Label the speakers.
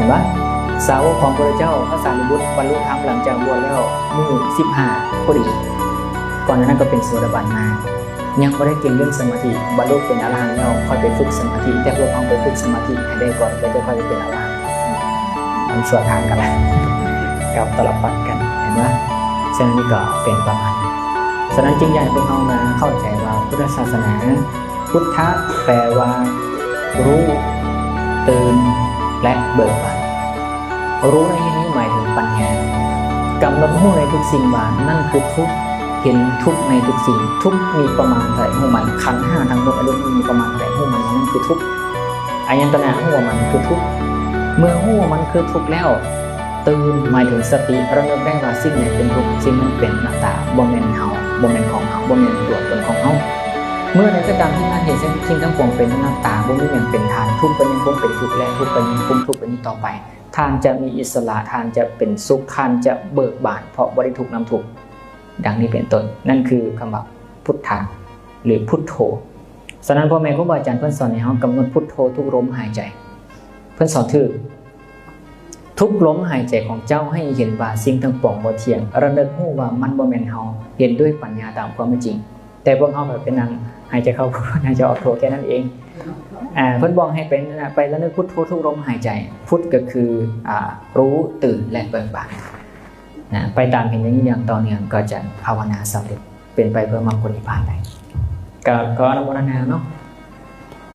Speaker 1: ห็นปะสาวกของพระเจ้าพระสารีบุตรบรรลุธรรมหลังจากบวชแล้วมือ15พอดีก่อนนั้นก็เป็นโสดาบันมายังไม่ได้เก่งเรื่องสมาธิบรรลุเป็นอรหันต์แล้วค่อยไปฝึกสมาธิแต่พวกเขาไปฝึกสมาธิให้ได้ก่อนแล้วจะค่อยไปเป็นอรหันต์มันสวนทางกันแล้วกับตลับปัดกันเห็นไหมฉะนั้นนี่ก็เป็นประมาณฉะนั้นจึงอยากให้พวกเรามาเข้าใจว่าพุทธศาสนาพุทธะแปลว่ารู้ตื่นและเบิกบานรู้ในที่นี้หมายถึงปัญญากำหนดรู้ในทุกสิ่งว่านั่นคือทุกข์เห็นทุกข์ในทุกสิ่งทุกข์มีประมาณเท่าไหร่หูมันขันธ์5ทั้งหมดอารมณ์มีประมาณเท่าไหร่หูมันนั่นคือทุกข์อายันตนะหูมันคือทุกข์เมื่อหูมันคือทุกข์แล้วตื่นหมายถึงสติระลึกได้ว่าสิ่งไหนเป็นทุกข์สิ่งนั้นเป็นอนัตตาบ่แม่นเฮาบ่แม่นของเฮาบ่แม่นตัวตนของเฮาเมื่อในกระดานที่นั่นเห็นสิ่งทั้งปวงเป็นอนัตตาบ่มีอย่างเป็นทานทุกข์เป็นยังคงเป็นทุกข์และทุกข์เป็นยังคงทุกข์เป็นนี้ต่อไปทานจะมีอิสระทานจะเป็นสุขทานจะเบิกบานเพราะบริทุกข์นำทุกข์ดังนี้เป็นต้นนั่นคือคำว่าพุทธะหรือพุทโธฉะนั้นพ่อแม่ครูบาอาจารย์เพิ่นสอนให้เฮากำหนดพุทโธทุกลมหายใจเพิ่นสอนทุกลมหายใจของเจ้าให้เห็นว่าสิ่งทั้งปวงบ่เที่ยงระลึกรู้ว่ามันบ่แม่นเฮาเห็นด้วยปัญญาตามความเป็นจริงแต่พวกเฮาแบบเป็นนั่งหายใจเข้าหายใจออกโธแค่นั้นเองเพิ่นบอกให้ไประลึกพุทโธทุกลมหายใจพุทก็คือรู้ตื่นและเบิกบานไปตามเห็นอย่างนี้อย่างต่อเนื่องก็จะภาวนาสำเร็จเป็นไปเพื่อมรรคผลนิพพานได้ก็อนุโมทนาเนาะ